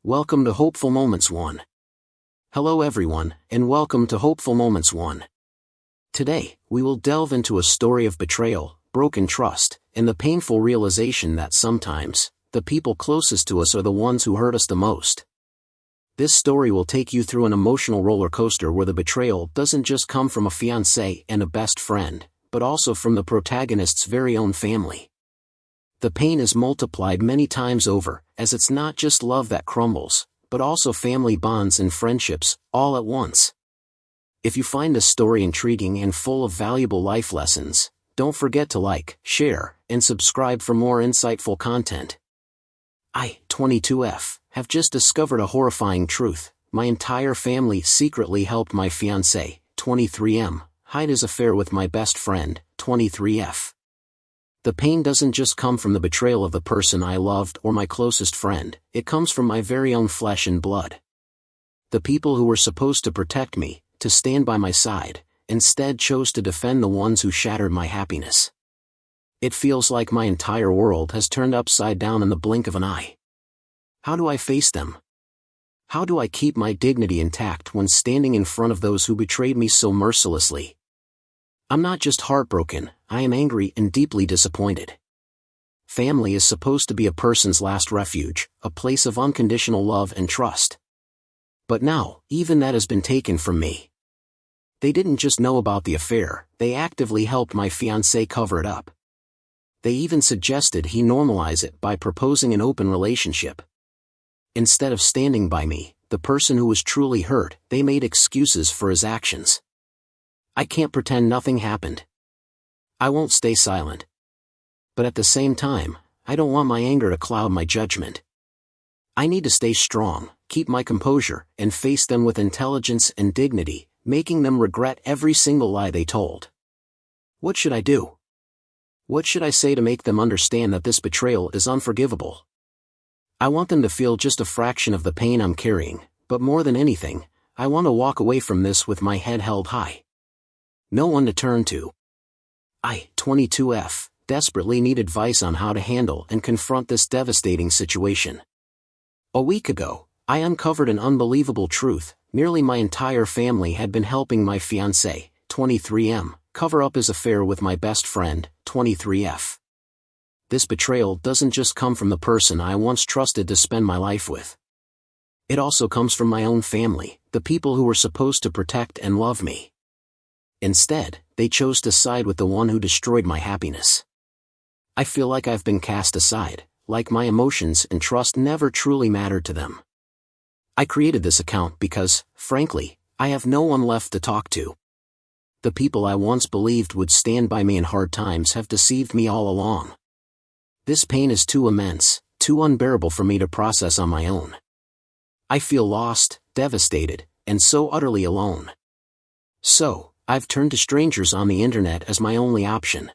Welcome to Hopeful Moments 1. Hello everyone, and welcome to Hopeful Moments 1. Today, we will delve into a story of betrayal, broken trust, and the painful realization that sometimes, the people closest to us are the ones who hurt us the most. This story will take you through an emotional roller coaster where the betrayal doesn't just come from a fiancé and a best friend, but also from the protagonist's very own family. The pain is multiplied many times over, as it's not just love that crumbles, but also family bonds and friendships, all at once. If you find this story intriguing and full of valuable life lessons, don't forget to like, share, and subscribe for more insightful content. I, 22F, have just discovered a horrifying truth. My entire family secretly helped my fiancé, 23M, hide his affair with my best friend, 23F. The pain doesn't just come from the betrayal of the person I loved or my closest friend, it comes from my very own flesh and blood. The people who were supposed to protect me, to stand by my side, instead chose to defend the ones who shattered my happiness. It feels like my entire world has turned upside down in the blink of an eye. How do I face them? How do I keep my dignity intact when standing in front of those who betrayed me so mercilessly? I'm not just heartbroken, I am angry and deeply disappointed. Family is supposed to be a person's last refuge, a place of unconditional love and trust. But now, even that has been taken from me. They didn't just know about the affair, they actively helped my fiancé cover it up. They even suggested he normalize it by proposing an open relationship. Instead of standing by me, the person who was truly hurt, they made excuses for his actions. I can't pretend nothing happened. I won't stay silent. But at the same time, I don't want my anger to cloud my judgment. I need to stay strong, keep my composure, and face them with intelligence and dignity, making them regret every single lie they told. What should I do? What should I say to make them understand that this betrayal is unforgivable? I want them to feel just a fraction of the pain I'm carrying, but more than anything, I want to walk away from this with my head held high. No one to turn to. I, 22F, desperately need advice on how to handle and confront this devastating situation. A week ago, I uncovered an unbelievable truth. Nearly my entire family had been helping my fiancé, 23M, cover up his affair with my best friend, 23F. This betrayal doesn't just come from the person I once trusted to spend my life with. It also comes from my own family, the people who were supposed to protect and love me. Instead, they chose to side with the one who destroyed my happiness. I feel like I've been cast aside, like my emotions and trust never truly mattered to them. I created this account because, frankly, I have no one left to talk to. The people I once believed would stand by me in hard times have deceived me all along. This pain is too immense, too unbearable for me to process on my own. I feel lost, devastated, and so utterly alone. So, I've turned to strangers on the internet as my only option.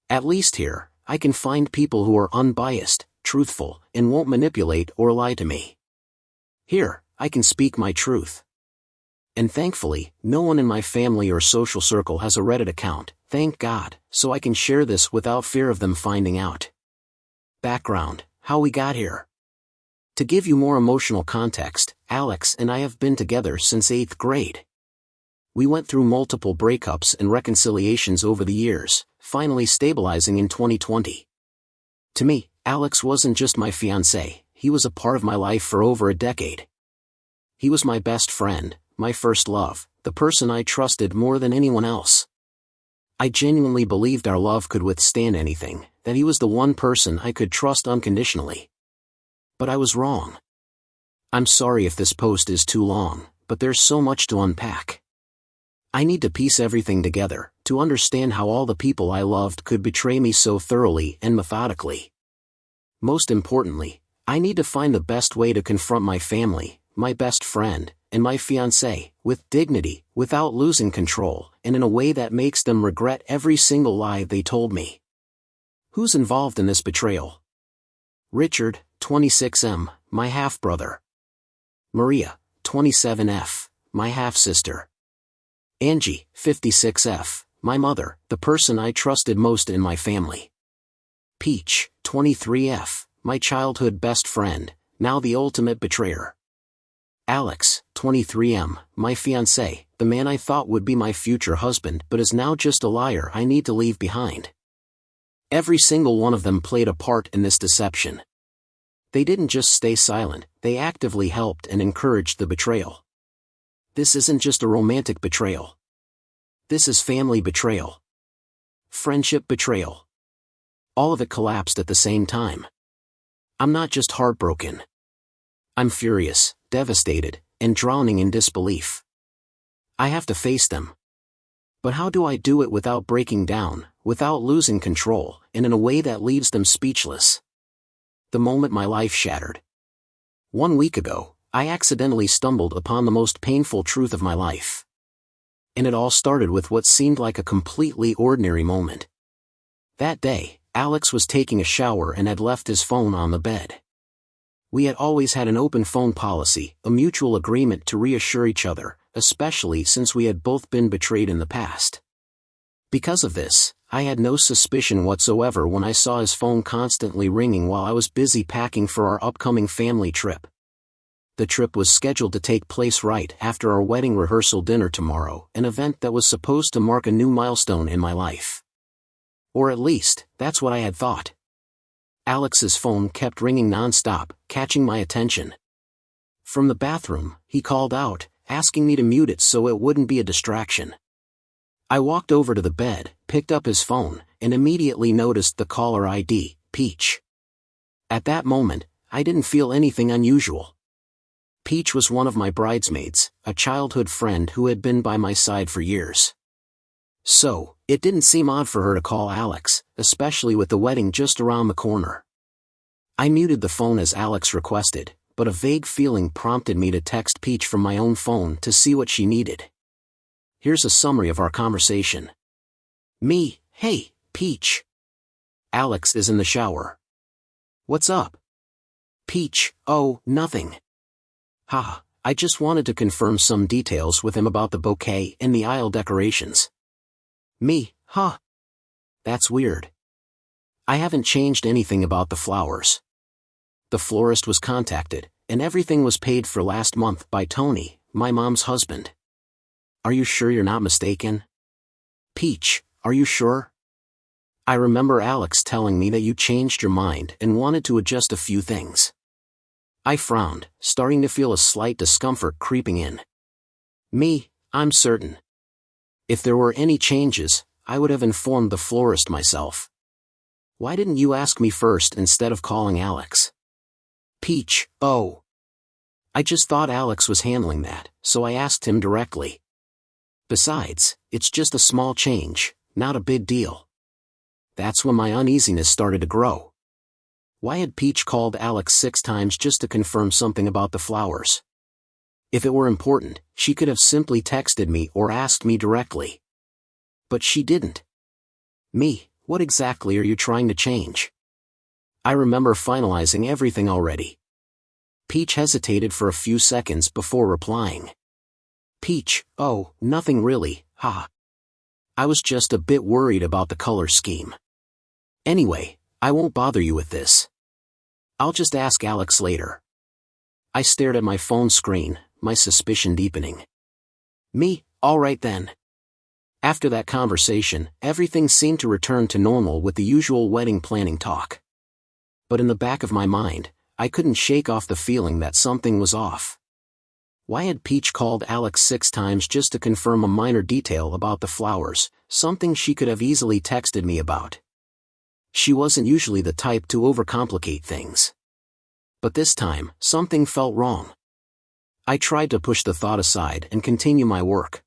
At least here, I can find people who are unbiased, truthful, and won't manipulate or lie to me. Here, I can speak my truth. And thankfully, no one in my family or social circle has a Reddit account, thank God, so I can share this without fear of them finding out. Background: how we got here. To give you more emotional context, Alex and I have been together since 8th grade. We went through multiple breakups and reconciliations over the years, finally stabilizing in 2020. To me, Alex wasn't just my fiancé, he was a part of my life for over a decade. He was my best friend, my first love, the person I trusted more than anyone else. I genuinely believed our love could withstand anything, that he was the one person I could trust unconditionally. But I was wrong. I'm sorry if this post is too long, but there's so much to unpack. I need to piece everything together, to understand how all the people I loved could betray me so thoroughly and methodically. Most importantly, I need to find the best way to confront my family, my best friend, and my fiancé, with dignity, without losing control, and in a way that makes them regret every single lie they told me. Who's involved in this betrayal? Richard, 26M, my half-brother. Maria, 27F, my half-sister. Angie, 56F, my mother, the person I trusted most in my family. Peach, 23F, my childhood best friend, Now the ultimate betrayer. Alex, 23M, my fiancé, the man I thought would be my future husband but is now just a liar I need to leave behind. Every single one of them played a part in this deception. They didn't just stay silent, they actively helped and encouraged the betrayal. This isn't just a romantic betrayal. This is family betrayal. Friendship betrayal. All of it collapsed at the same time. I'm not just heartbroken. I'm furious, devastated, and drowning in disbelief. I have to face them. But how do I do it without breaking down, without losing control, and in a way that leaves them speechless? The moment my life shattered. 1 week ago, I accidentally stumbled upon the most painful truth of my life. And it all started with what seemed like a completely ordinary moment. That day, Alex was taking a shower and had left his phone on the bed. We had always had an open phone policy, a mutual agreement to reassure each other, especially since we had both been betrayed in the past. Because of this, I had no suspicion whatsoever when I saw his phone constantly ringing while I was busy packing for our upcoming family trip. The trip was scheduled to take place right after our wedding rehearsal dinner tomorrow, an event that was supposed to mark a new milestone in my life. Or at least, that's what I had thought. Alex's phone kept ringing non-stop, catching my attention. From the bathroom, he called out, asking me to mute it so it wouldn't be a distraction. I walked over to the bed, picked up his phone, and immediately noticed the caller ID, Peach. At that moment, I didn't feel anything unusual. Peach was one of my bridesmaids, a childhood friend who had been by my side for years. So, it didn't seem odd for her to call Alex, especially with the wedding just around the corner. I muted the phone as Alex requested, but a vague feeling prompted me to text Peach from my own phone to see what she needed. Here's a summary of our conversation. Me, hey, Peach. Alex is in the shower. What's up? Peach, oh, nothing. Ha, I just wanted to confirm some details with him about the bouquet and the aisle decorations. Me, huh? That's weird. I haven't changed anything about the flowers. The florist was contacted, and everything was paid for last month by Tony, my mom's husband. Are you sure you're not mistaken? Peach, are you sure? I remember Alex telling me that you changed your mind and wanted to adjust a few things. I frowned, starting to feel a slight discomfort creeping in. Me, I'm certain. If there were any changes, I would have informed the florist myself. Why didn't you ask me first instead of calling Alex? Peach, oh. I just thought Alex was handling that, so I asked him directly. Besides, it's just a small change, not a big deal. That's when my uneasiness started to grow. Why had Peach called Alex 6 times just to confirm something about the flowers? If it were important, she could have simply texted me or asked me directly. But she didn't. Me, what exactly are you trying to change? I remember finalizing everything already. Peach hesitated for a few seconds before replying. Peach, oh, nothing really, haha. I was just a bit worried about the color scheme. Anyway, I won't bother you with this. I'll just ask Alex later. I stared at my phone screen, my suspicion deepening. Me, all right then. After that conversation, everything seemed to return to normal with the usual wedding planning talk. But in the back of my mind, I couldn't shake off the feeling that something was off. Why had Peach called Alex 6 times just to confirm a minor detail about the flowers, something she could have easily texted me about? She wasn't usually the type to overcomplicate things. But this time, something felt wrong. I tried to push the thought aside and continue my work.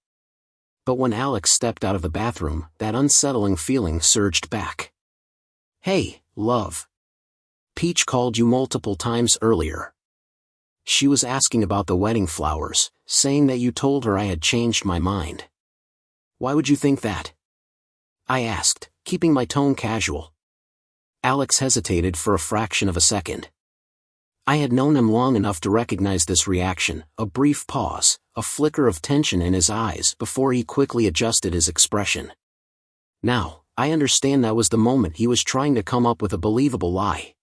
But when Alex stepped out of the bathroom, that unsettling feeling surged back. Hey, love. Peach called you multiple times earlier. She was asking about the wedding flowers, saying that you told her I had changed my mind. Why would you think that? I asked, keeping my tone casual. Alex hesitated for a fraction of a second. I had known him long enough to recognize this reaction, a brief pause, a flicker of tension in his eyes before he quickly adjusted his expression. Now, I understand that was the moment he was trying to come up with a believable lie.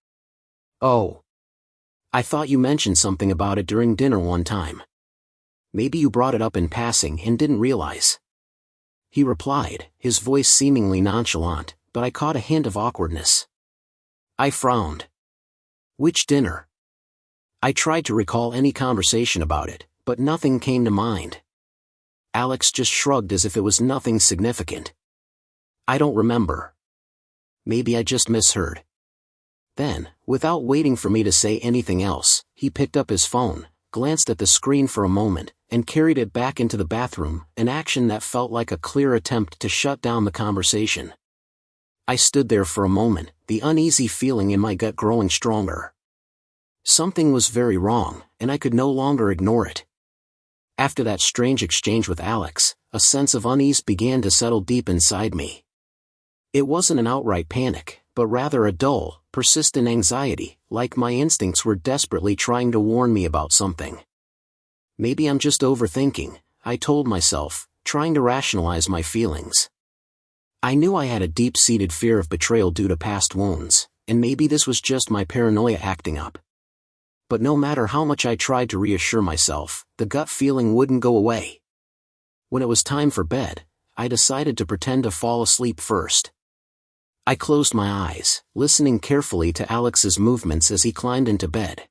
Oh. I thought you mentioned something about it during dinner one time. Maybe you brought it up in passing and didn't realize. He replied, his voice seemingly nonchalant, but I caught a hint of awkwardness. I frowned. Which dinner? I tried to recall any conversation about it, but nothing came to mind. Alex just shrugged as if it was nothing significant. I don't remember. Maybe I just misheard. Then, without waiting for me to say anything else, he picked up his phone, glanced at the screen for a moment, and carried it back into the bathroom, an action that felt like a clear attempt to shut down the conversation. I stood there for a moment, the uneasy feeling in my gut growing stronger. Something was very wrong, and I could no longer ignore it. After that strange exchange with Alex, a sense of unease began to settle deep inside me. It wasn't an outright panic, but rather a dull, persistent anxiety, like my instincts were desperately trying to warn me about something. Maybe I'm just overthinking, I told myself, trying to rationalize my feelings. I knew I had a deep-seated fear of betrayal due to past wounds, and maybe this was just my paranoia acting up. But no matter how much I tried to reassure myself, the gut feeling wouldn't go away. When it was time for bed, I decided to pretend to fall asleep first. I closed my eyes, listening carefully to Alex's movements as he climbed into bed.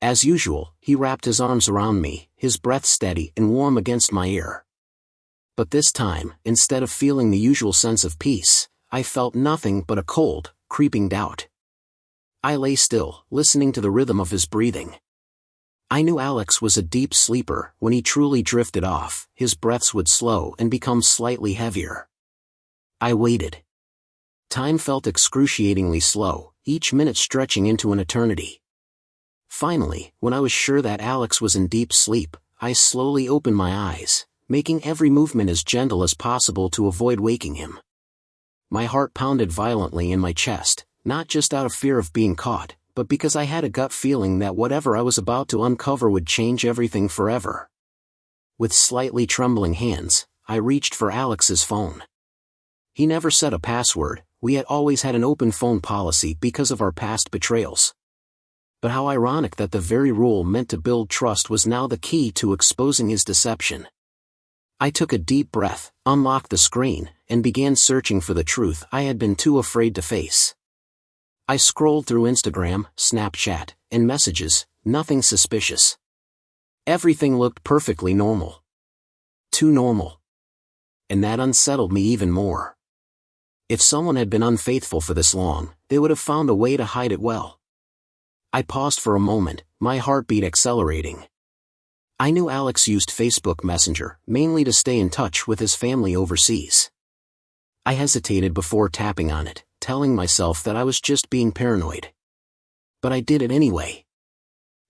As usual, he wrapped his arms around me, his breath steady and warm against my ear. But this time, instead of feeling the usual sense of peace, I felt nothing but a cold, creeping doubt. I lay still, listening to the rhythm of his breathing. I knew Alex was a deep sleeper. When he truly drifted off, his breaths would slow and become slightly heavier. I waited. Time felt excruciatingly slow, each minute stretching into an eternity. Finally, when I was sure that Alex was in deep sleep, I slowly opened my eyes, making every movement as gentle as possible to avoid waking him. My heart pounded violently in my chest, not just out of fear of being caught, but because I had a gut feeling that whatever I was about to uncover would change everything forever. With slightly trembling hands, I reached for Alex's phone. He never set a password. We had always had an open phone policy because of our past betrayals. But how ironic that the very rule meant to build trust was now the key to exposing his deception. I took a deep breath, unlocked the screen, and began searching for the truth I had been too afraid to face. I scrolled through Instagram, Snapchat, and messages, nothing suspicious. Everything looked perfectly normal. Too normal. And that unsettled me even more. If someone had been unfaithful for this long, they would have found a way to hide it well. I paused for a moment, my heartbeat accelerating. I knew Alex used Facebook Messenger, mainly to stay in touch with his family overseas. I hesitated before tapping on it, telling myself that I was just being paranoid. But I did it anyway.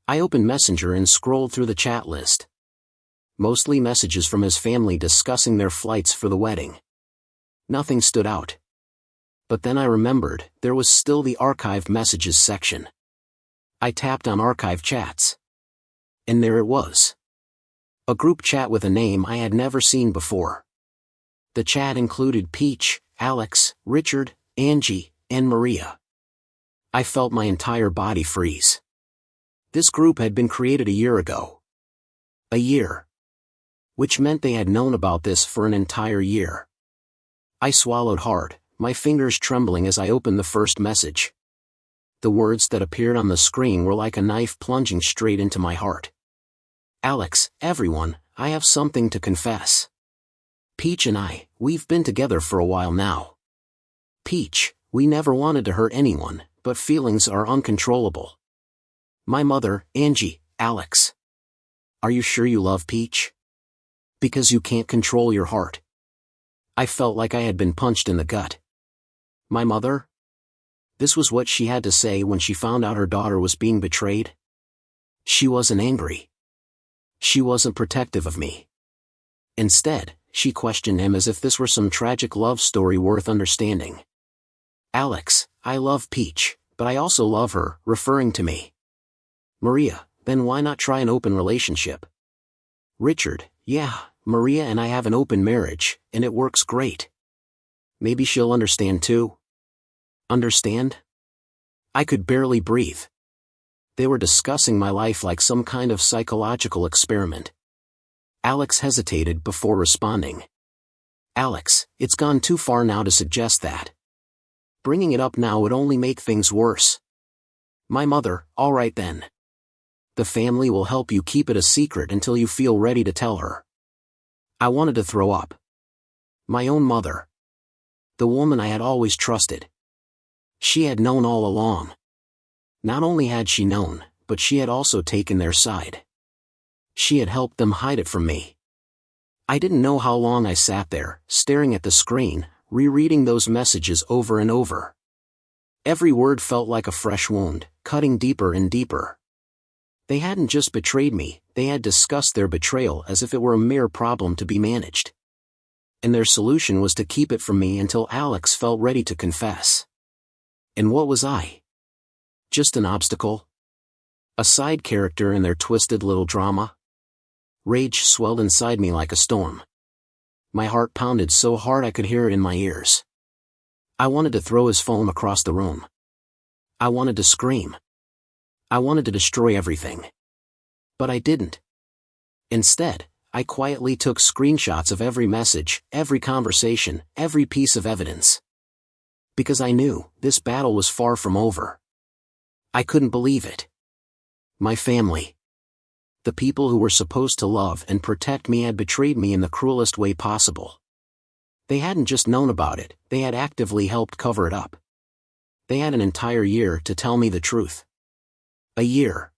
I opened Messenger and scrolled through the chat list. Mostly messages from his family discussing their flights for the wedding. Nothing stood out. But then I remembered, there was still the archived messages section. I tapped on archive chats. And there it was. A group chat with a name I had never seen before. The chat included Peach, Alex, Richard, Angie, and Maria. I felt my entire body freeze. This group had been created a year ago. A year. Which meant they had known about this for an entire year. I swallowed hard, my fingers trembling as I opened the first message. The words that appeared on the screen were like a knife plunging straight into my heart. Alex, everyone, I have something to confess. Peach and we've been together for a while now. Peach, we never wanted to hurt anyone, but feelings are uncontrollable. My mother, Angie, Alex. Are you sure you love Peach? Because you can't control your heart. I felt like I had been punched in the gut. My mother? This was what she had to say when she found out her daughter was being betrayed? She wasn't angry. She wasn't protective of me. Instead, she questioned him as if this were some tragic love story worth understanding. Alex, I love Peach, but I also love her, referring to me. Maria, then why not try an open relationship? Richard, yeah, Maria and I have an open marriage, and it works great. Maybe she'll understand too. Understand? I could barely breathe. They were discussing my life like some kind of psychological experiment. Alex hesitated before responding. Alex, it's gone too far now to suggest that. Bringing it up now would only make things worse. My mother, all right then. The family will help you keep it a secret until you feel ready to tell her. I wanted to throw up. My own mother. The woman I had always trusted. She had known all along. Not only had she known, but she had also taken their side. She had helped them hide it from me. I didn't know how long I sat there, staring at the screen, rereading those messages over and over. Every word felt like a fresh wound, cutting deeper and deeper. They hadn't just betrayed me, they had discussed their betrayal as if it were a mere problem to be managed. And their solution was to keep it from me until Alex felt ready to confess. And what was I? Just an obstacle? A side character in their twisted little drama? Rage swelled inside me like a storm. My heart pounded so hard I could hear it in my ears. I wanted to throw his phone across the room. I wanted to scream. I wanted to destroy everything. But I didn't. Instead, I quietly took screenshots of every message, every conversation, every piece of evidence. Because I knew this battle was far from over. I couldn't believe it. My family. The people who were supposed to love and protect me had betrayed me in the cruelest way possible. They hadn't just known about it, they had actively helped cover it up. They had an entire year to tell me the truth. A year.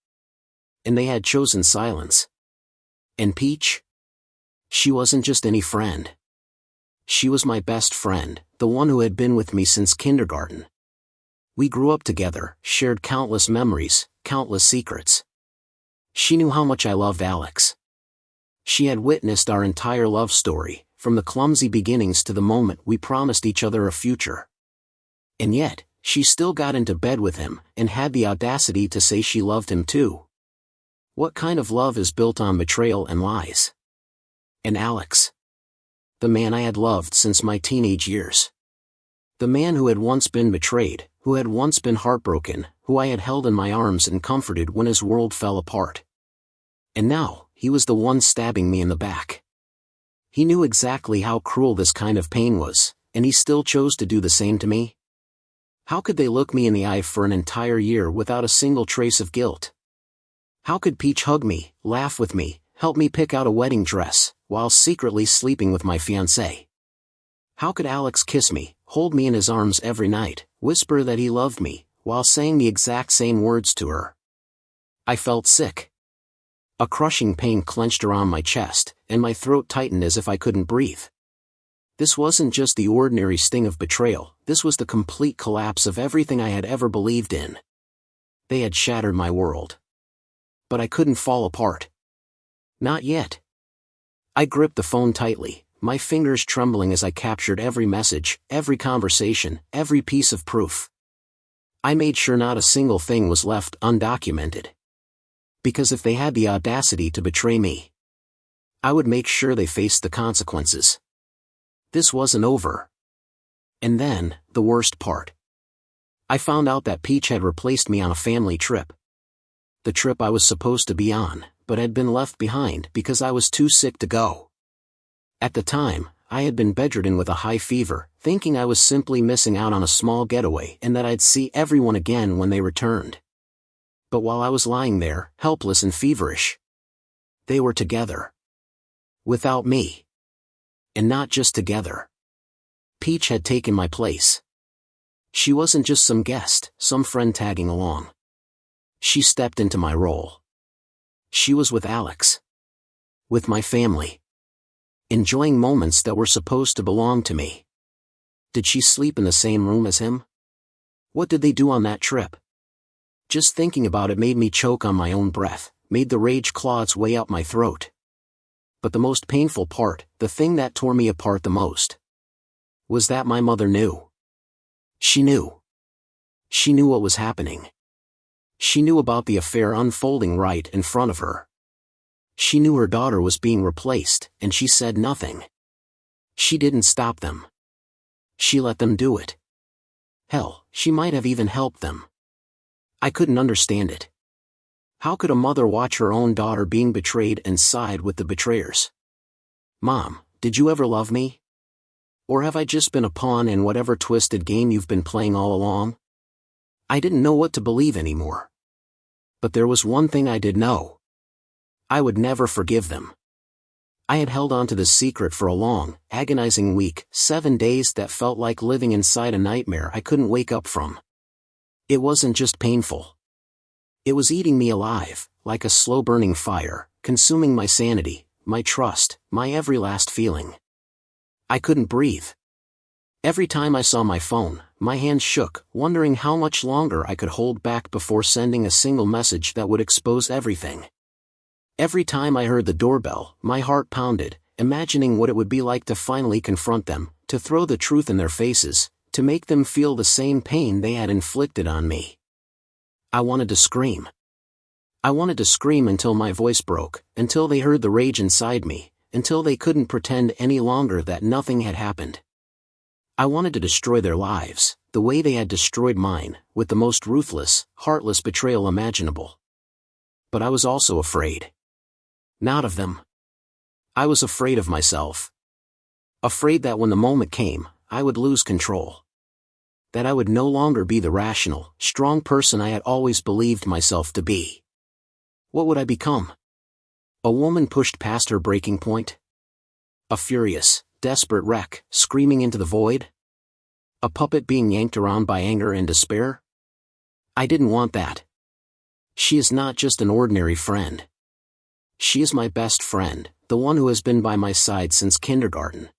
And they had chosen silence. And Peach? She wasn't just any friend. She was my best friend, the one who had been with me since kindergarten. We grew up together, shared countless memories, countless secrets. She knew how much I loved Alex. She had witnessed our entire love story, from the clumsy beginnings to the moment we promised each other a future. And yet, she still got into bed with him, and had the audacity to say she loved him too. What kind of love is built on betrayal and lies? And Alex. The man I had loved since my teenage years. The man who had once been betrayed, who had once been heartbroken, who I had held in my arms and comforted when his world fell apart. And now, he was the one stabbing me in the back. He knew exactly how cruel this kind of pain was, and he still chose to do the same to me? How could they look me in the eye for an entire year without a single trace of guilt? How could Peach hug me, laugh with me, help me pick out a wedding dress, while secretly sleeping with my fiancé? How could Alex kiss me, hold me in his arms every night, whisper that he loved me, while saying the exact same words to her? I felt sick. A crushing pain clenched around my chest, and my throat tightened as if I couldn't breathe. This wasn't just the ordinary sting of betrayal, this was the complete collapse of everything I had ever believed in. They had shattered my world. But I couldn't fall apart. Not yet. I gripped the phone tightly, my fingers trembling as I captured every message, every conversation, every piece of proof. I made sure not a single thing was left undocumented. Because if they had the audacity to betray me, I would make sure they faced the consequences. This wasn't over. And then, the worst part. I found out that Peach had replaced me on a family trip. The trip I was supposed to be on, but had been left behind because I was too sick to go. At the time, I had been bedridden with a high fever, thinking I was simply missing out on a small getaway and that I'd see everyone again when they returned. But while I was lying there, helpless and feverish, they were together. Without me. And not just together. Peach had taken my place. She wasn't just some guest, some friend tagging along. She stepped into my role. She was with Alex. With my family. Enjoying moments that were supposed to belong to me. Did she sleep in the same room as him? What did they do on that trip? Just thinking about it made me choke on my own breath, made the rage claw its way up my throat. But the most painful part, the thing that tore me apart the most, was that my mother knew. She knew. She knew what was happening. She knew about the affair unfolding right in front of her. She knew her daughter was being replaced, and she said nothing. She didn't stop them. She let them do it. Hell, she might have even helped them. I couldn't understand it. How could a mother watch her own daughter being betrayed and side with the betrayers? Mom, did you ever love me? Or have I just been a pawn in whatever twisted game you've been playing all along? I didn't know what to believe anymore. But there was one thing I did know. I would never forgive them. I had held on to this secret for a long, agonizing week, 7 days that felt like living inside a nightmare I couldn't wake up from. It wasn't just painful. It was eating me alive, like a slow-burning fire, consuming my sanity, my trust, my every last feeling. I couldn't breathe. Every time I saw my phone, my hands shook, wondering how much longer I could hold back before sending a single message that would expose everything. Every time I heard the doorbell, my heart pounded, imagining what it would be like to finally confront them, to throw the truth in their faces, to make them feel the same pain they had inflicted on me. I wanted to scream. I wanted to scream until my voice broke, until they heard the rage inside me, until they couldn't pretend any longer that nothing had happened. I wanted to destroy their lives, the way they had destroyed mine, with the most ruthless, heartless betrayal imaginable. But I was also afraid. Not of them. I was afraid of myself. Afraid that when the moment came, I would lose control. That I would no longer be the rational, strong person I had always believed myself to be. What would I become? A woman pushed past her breaking point? A furious, desperate wreck, screaming into the void? A puppet being yanked around by anger and despair? I didn't want that. She is not just an ordinary friend. She is my best friend, the one who has been by my side since kindergarten.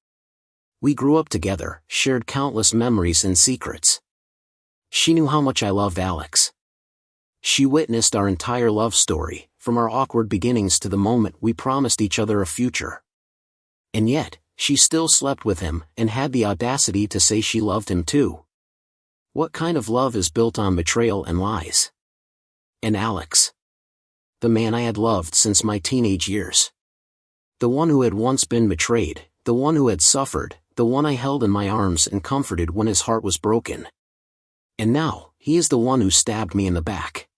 We grew up together, shared countless memories and secrets. She knew how much I loved Alex. She witnessed our entire love story, from our awkward beginnings to the moment we promised each other a future. And yet, she still slept with him and had the audacity to say she loved him too. What kind of love is built on betrayal and lies? And Alex, the man I had loved since my teenage years. The one who had once been betrayed, the one who had suffered, the one I held in my arms and comforted when his heart was broken. And now, he is the one who stabbed me in the back.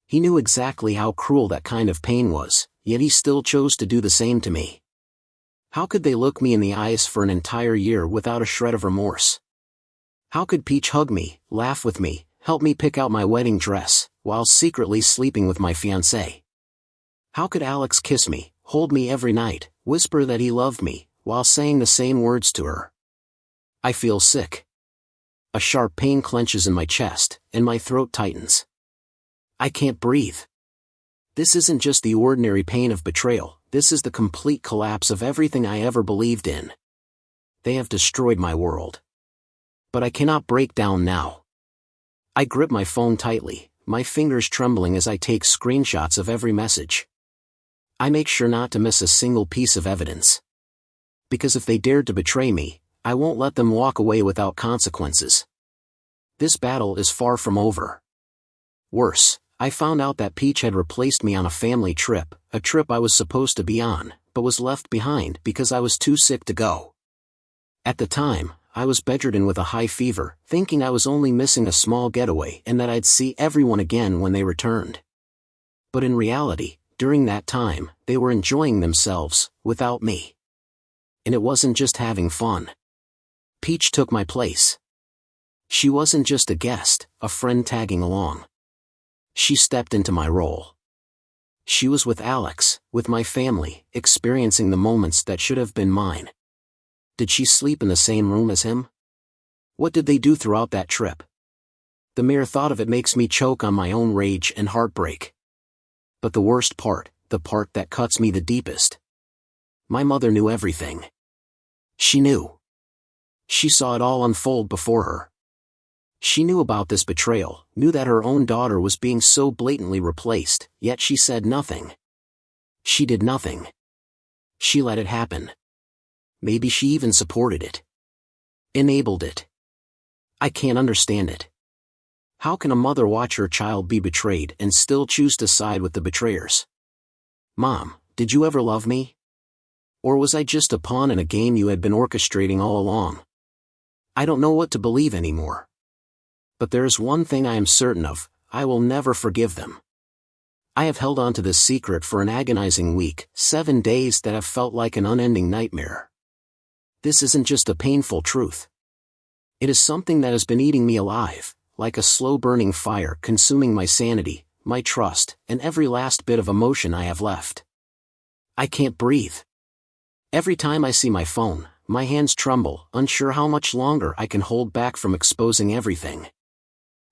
He knew exactly how cruel that kind of pain was, yet he still chose to do the same to me. How could they look me in the eyes for an entire year without a shred of remorse? How could Peach hug me, laugh with me, help me pick out my wedding dress, while secretly sleeping with my fiancé? How could Alex kiss me, hold me every night, whisper that he loved me, while saying the same words to her? I feel sick. A sharp pain clenches in my chest, and my throat tightens. I can't breathe. This isn't just the ordinary pain of betrayal, this is the complete collapse of everything I ever believed in. They have destroyed my world. But I cannot break down now. I grip my phone tightly, my fingers trembling as I take screenshots of every message. I make sure not to miss a single piece of evidence. Because if they dared to betray me, I won't let them walk away without consequences. This battle is far from over. Worse, I found out that Peach had replaced me on a family trip, a trip I was supposed to be on, but was left behind because I was too sick to go. At the time, I was bedridden with a high fever, thinking I was only missing a small getaway and that I'd see everyone again when they returned. But in reality, during that time, they were enjoying themselves, without me. And it wasn't just having fun. Peach took my place. She wasn't just a guest, a friend tagging along. She stepped into my role. She was with Alex, with my family, experiencing the moments that should have been mine. Did she sleep in the same room as him? What did they do throughout that trip? The mere thought of it makes me choke on my own rage and heartbreak. But the worst part, the part that cuts me the deepest. My mother knew everything. She knew. She saw it all unfold before her. She knew about this betrayal, knew that her own daughter was being so blatantly replaced, yet she said nothing. She did nothing. She let it happen. Maybe she even supported it. Enabled it. I can't understand it. How can a mother watch her child be betrayed and still choose to side with the betrayers? Mom, did you ever love me? Or was I just a pawn in a game you had been orchestrating all along? I don't know what to believe anymore. But there is one thing I am certain of, I will never forgive them. I have held on to this secret for an agonizing week, 7 days that have felt like an unending nightmare. This isn't just a painful truth. It is something that has been eating me alive, like a slow-burning fire consuming my sanity, my trust, and every last bit of emotion I have left. I can't breathe. Every time I see my phone, my hands tremble, unsure how much longer I can hold back from exposing everything.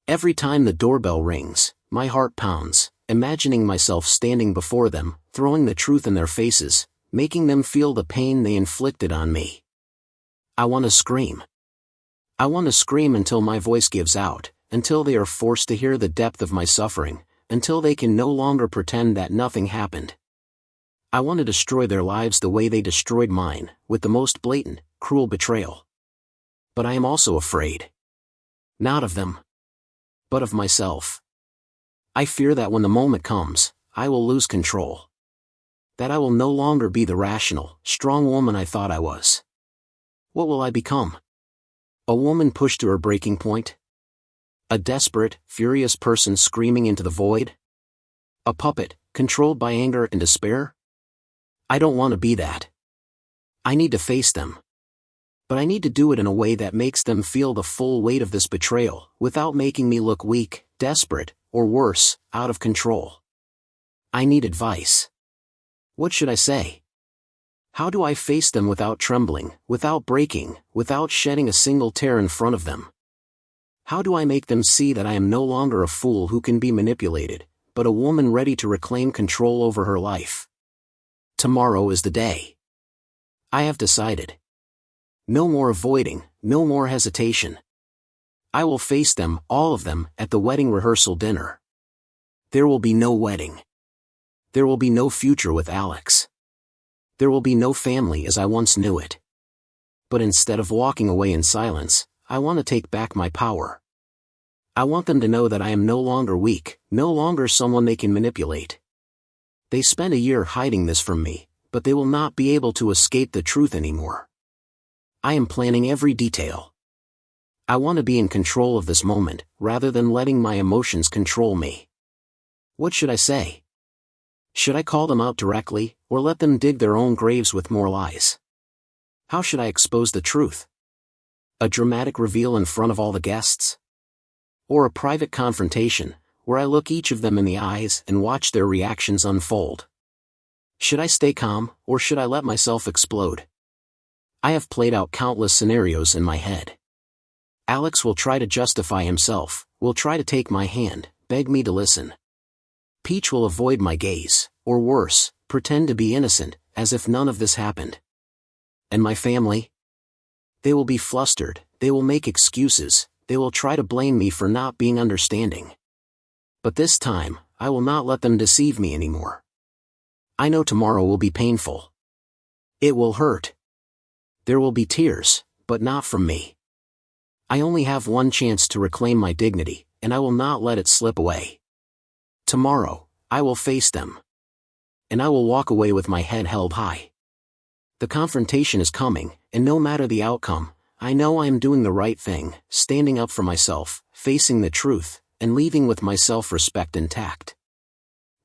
Every time the doorbell rings, my heart pounds, imagining myself standing before them, throwing the truth in their faces, making them feel the pain they inflicted on me. I want to scream. I want to scream until my voice gives out, until they are forced to hear the depth of my suffering, until they can no longer pretend that nothing happened. I want to destroy their lives the way they destroyed mine, with the most blatant, cruel betrayal. But I am also afraid. Not of them, but of myself. I fear that when the moment comes, I will lose control. That I will no longer be the rational, strong woman I thought I was. What will I become? A woman pushed to her breaking point? A desperate, furious person screaming into the void? A puppet, controlled by anger and despair? I don't want to be that. I need to face them. But I need to do it in a way that makes them feel the full weight of this betrayal, without making me look weak, desperate, or worse, out of control. I need advice. What should I say? How do I face them without trembling, without breaking, without shedding a single tear in front of them? How do I make them see that I am no longer a fool who can be manipulated, but a woman ready to reclaim control over her life? Tomorrow is the day. I have decided. No more avoiding, no more hesitation. I will face them, all of them, at the wedding rehearsal dinner. There will be no wedding. There will be no future with Alex. There will be no family as I once knew it. But instead of walking away in silence, I want to take back my power. I want them to know that I am no longer weak, no longer someone they can manipulate. They spent a year hiding this from me, but they will not be able to escape the truth anymore. I am planning every detail. I want to be in control of this moment, rather than letting my emotions control me. What should I say? Should I call them out directly, or let them dig their own graves with more lies? How should I expose the truth? A dramatic reveal in front of all the guests? Or a private confrontation, where I look each of them in the eyes and watch their reactions unfold? Should I stay calm, or should I let myself explode? I have played out countless scenarios in my head. Alex will try to justify himself, will try to take my hand, beg me to listen. Peach will avoid my gaze, or worse, pretend to be innocent, as if none of this happened. And my family? They will be flustered, they will make excuses, they will try to blame me for not being understanding. But this time, I will not let them deceive me anymore. I know tomorrow will be painful. It will hurt. There will be tears, but not from me. I only have one chance to reclaim my dignity, and I will not let it slip away. Tomorrow, I will face them. And I will walk away with my head held high. The confrontation is coming, and no matter the outcome, I know I am doing the right thing, standing up for myself, facing the truth, and leaving with my self-respect intact.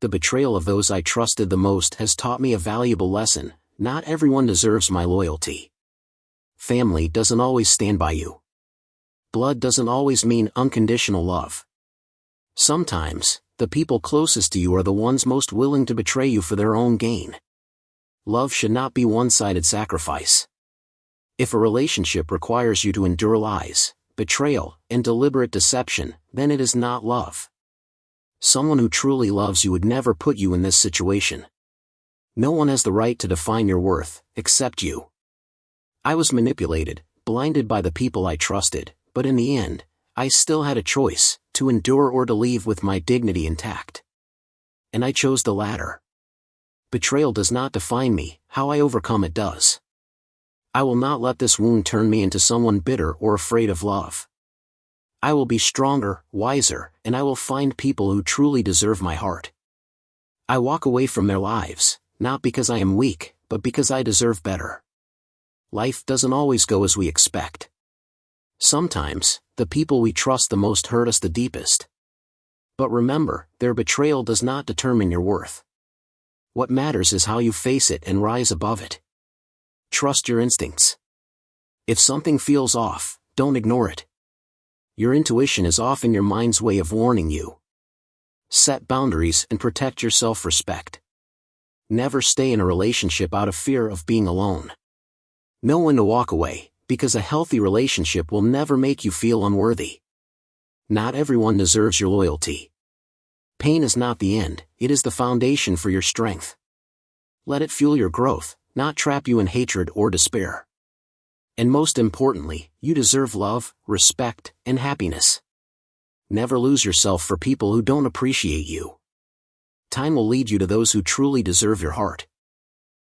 The betrayal of those I trusted the most has taught me a valuable lesson: not everyone deserves my loyalty. Family doesn't always stand by you. Blood doesn't always mean unconditional love. Sometimes, the people closest to you are the ones most willing to betray you for their own gain. Love should not be one-sided sacrifice. If a relationship requires you to endure lies, betrayal, and deliberate deception, then it is not love. Someone who truly loves you would never put you in this situation. No one has the right to define your worth, except you. I was manipulated, blinded by the people I trusted, but in the end, I still had a choice, to endure or to leave with my dignity intact. And I chose the latter. Betrayal does not define me, how I overcome it does. I will not let this wound turn me into someone bitter or afraid of love. I will be stronger, wiser, and I will find people who truly deserve my heart. I walk away from their lives, not because I am weak, but because I deserve better. Life doesn't always go as we expect. Sometimes, the people we trust the most hurt us the deepest. But remember, their betrayal does not determine your worth. What matters is how you face it and rise above it. Trust your instincts. If something feels off, don't ignore it. Your intuition is often your mind's way of warning you. Set boundaries and protect your self-respect. Never stay in a relationship out of fear of being alone. Know when to walk away, because a healthy relationship will never make you feel unworthy. Not everyone deserves your loyalty. Pain is not the end, it is the foundation for your strength. Let it fuel your growth, not trap you in hatred or despair. And most importantly, you deserve love, respect, and happiness. Never lose yourself for people who don't appreciate you. Time will lead you to those who truly deserve your heart.